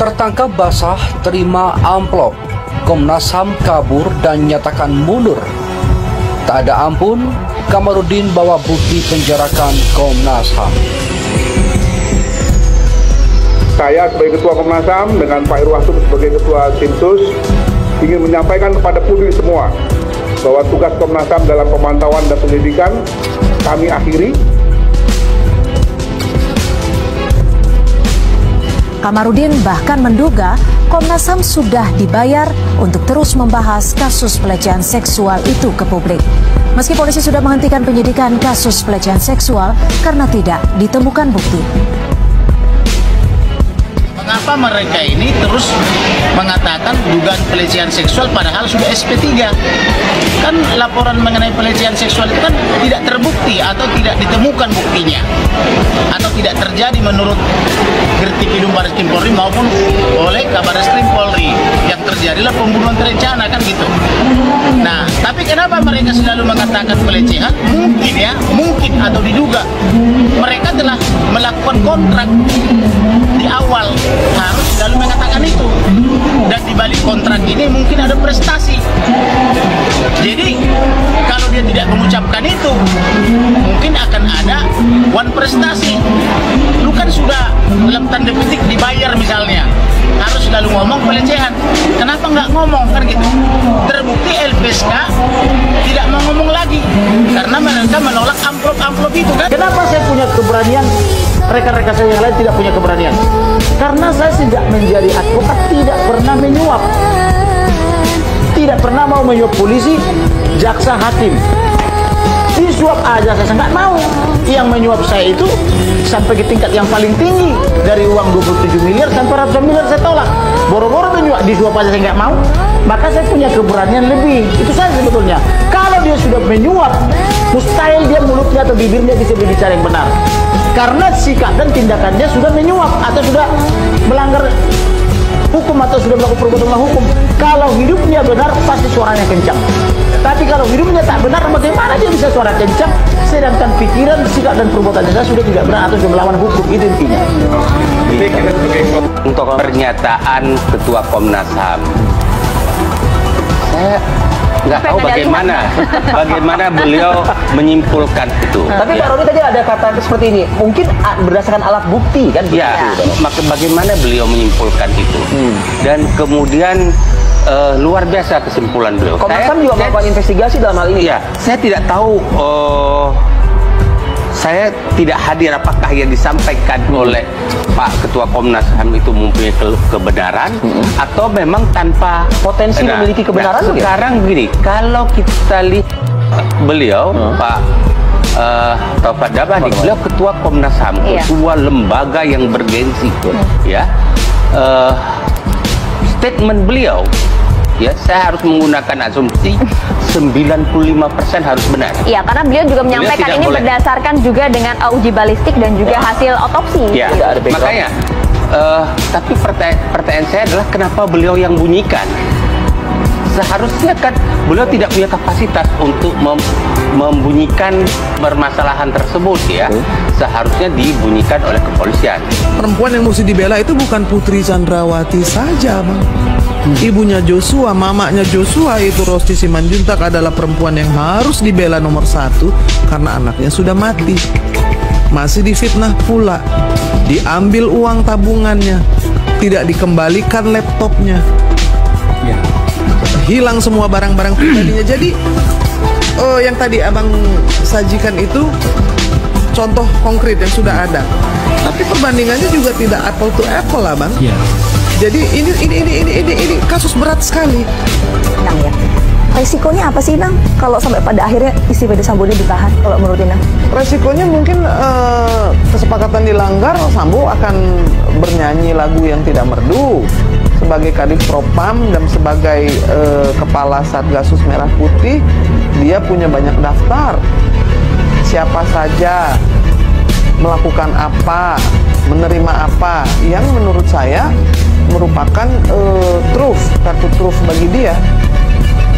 Tertangkap basah terima amplop, Komnas HAM kabur dan nyatakan mundur. Tak ada ampun, Kamarudin bawa bukti penjarakan Komnas HAM. Saya sebagai Ketua Komnas HAM dengan Pak Irwasum sebagai Ketua Tim Sus ingin menyampaikan kepada publik semua bahwa tugas Komnas HAM dalam pemantauan dan penyelidikan kami akhiri. Kamarudin bahkan menduga Komnas HAM sudah dibayar untuk terus membahas kasus pelecehan seksual itu ke publik. Meski polisi sudah menghentikan penyidikan kasus pelecehan seksual karena tidak ditemukan bukti. Mengapa mereka ini terus mengatakan dugaan pelecehan seksual padahal sudah SP3? Kan laporan mengenai pelecehan seksual itu kan tidak terbukti atau tidak ditemukan buktinya. Atau tidak terjadi menurut Gerti Baris Krim Polri maupun oleh Kabaris Krim Polri. Yang terjadilah pembunuhan terencana kan gitu. Nah, tapi kenapa mereka selalu mengatakan pelecehan? Mungkin ya, mungkin atau diduga mereka telah melakukan kontrak di awal, harus selalu mengatakan itu, dan di balik kontrak ini mungkin ada prestasi. Jadi kalau dia tidak mengucapkan itu, mungkin akan ada one prestasi. Lu kan sudah dalam tanda petik dibayar misalnya, harus selalu ngomong pelecehan. Kenapa nggak ngomong kan gitu? Terbukti LPSK tidak mau ngomong lagi karena mereka menolak amplop-amplop itu kan. Kenapa saya punya keberanian, rekan-rekan saya yang lain tidak punya keberanian? Karena saya sejak menjadi advokat tidak pernah menyuap, tidak pernah mau menyuap polisi, jaksa, hakim. Disuap aja saya nggak mau. Yang menyuap saya itu sampai ke tingkat yang paling tinggi, dari uang 27 miliar sampai ratusan miliar saya tolak. Boro-boro menyuap, disuap aja saya nggak mau. Maka saya punya keberanian lebih. Itu saya sebetulnya. Kalau dia sudah menyuap, mustahil dia mulutnya atau bibirnya bisa berbicara yang benar. Karena sikap dan tindakannya sudah menyuap atau sudah melanggar hukum atau sudah melakukan perbuatan melawan hukum. Kalau hidupnya benar pasti suaranya kencang. Tapi kalau hidupnya tak benar, bagaimana dia bisa suara kencang sedangkan pikiran, sikap dan perbuatannya sudah tidak benar atau sudah melawan hukum? Itu intinya. Untuk pernyataan Ketua Komnas HAM, saya nggak tahu bagaimana beliau menyimpulkan itu. Tapi Pak Roni tadi ada kata seperti ini, mungkin berdasarkan alat bukti kan? Ya, bagaimana beliau menyimpulkan itu. Dan kemudian luar biasa kesimpulan beliau. Komnas HAM juga melakukan investigasi dalam hal ini. Ya, saya tidak tahu. Saya tidak hadir apakah yang disampaikan oleh Pak Ketua Komnas HAM itu mempunyai kebenaran atau memang tanpa potensi memiliki kebenaran. Nah, sekarang begini, kalau kita lihat beliau Pak Taufik Dabani, beliau Ketua Komnas HAM, ketua lembaga yang bergensi, ya. Statement beliau, ya, saya harus menggunakan asumsi 95% harus benar. Iya, karena beliau juga menyampaikan ini berdasarkan juga dengan uji balistik dan juga hasil otopsi. Ya, makanya. Tapi pertanyaan saya adalah kenapa beliau yang bunyikan? Seharusnya kan beliau tidak punya kapasitas untuk membunyikan permasalahan tersebut, ya. Seharusnya dibunyikan oleh kepolisian. Perempuan yang mesti dibela itu bukan Putri Chandrawati saja, Bang. Ibunya Joshua, mamanya Joshua itu Rosti Simanjuntak adalah perempuan yang harus dibela nomor 1 karena anaknya sudah mati. Masih difitnah pula, diambil uang tabungannya, tidak dikembalikan laptopnya, hilang semua barang-barang pribadinya. Jadi yang tadi abang sajikan itu contoh konkret yang sudah ada, tapi perbandingannya juga tidak apple to apple lah, Bang. Jadi ini kasus berat sekali. Inang, ya. Resikonya apa sih, Inang, kalau sampai pada akhirnya istri Verdi Sambo ini ditahan, kalau menurut Inang? Resikonya mungkin kesepakatan dilanggar, Sambo akan bernyanyi lagu yang tidak merdu sebagai Kadif Propam dan sebagai kepala Satgasus Merah Putih. Dia punya banyak daftar, siapa saja melakukan apa, menerima apa, yang menurut saya merupakan kartu truf bagi dia.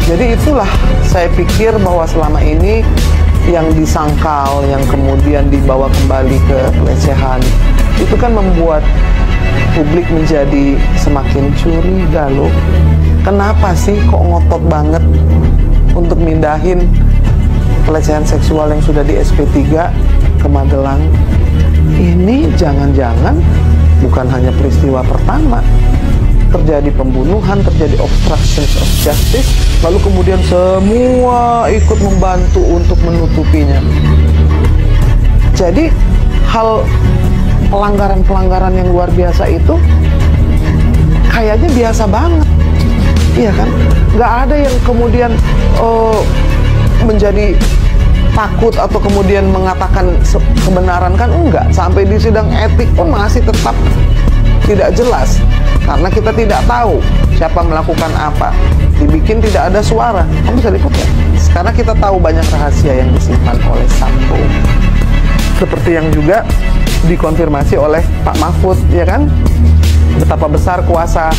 Jadi itulah saya pikir bahwa selama ini yang disangkal, yang kemudian dibawa kembali ke pelecehan, itu kan membuat publik menjadi semakin curiga loh. Kenapa sih kok ngotot banget untuk mindahin pelecehan seksual yang sudah di SP3 ke Magelang? Ini jangan-jangan bukan hanya peristiwa pertama, terjadi pembunuhan, terjadi obstruction of justice, lalu kemudian semua ikut membantu untuk menutupinya. Jadi hal pelanggaran-pelanggaran yang luar biasa itu kayaknya biasa banget, iya kan? Nggak ada yang kemudian menjadi takut atau kemudian mengatakan kebenaran, kan enggak. Sampai di sidang etik pun masih tetap tidak jelas, karena kita tidak tahu siapa melakukan apa. Dibikin tidak ada suara. Kamu bisa lihat ya? Karena kita tahu banyak rahasia yang disimpan oleh Sambo. Seperti yang juga dikonfirmasi oleh Pak Mahfud, ya kan? Betapa besar kuasa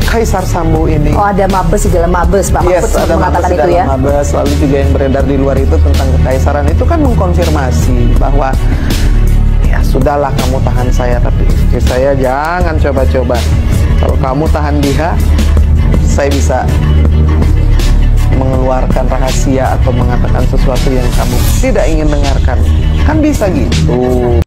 Kaisar Sambo ini. Oh, ada mabes di dalam mabes, Pak Mahfud ada mengatakan mabes itu dalam ya. mabes. Lalu juga yang beredar di luar itu tentang kekaisaran itu kan mengkonfirmasi bahwa ya sudahlah, kamu tahan saya, tapi istri saya jangan coba-coba. Kalau kamu tahan dia, saya bisa mengeluarkan rahasia atau mengatakan sesuatu yang kamu tidak ingin dengarkan. Kan bisa gitu.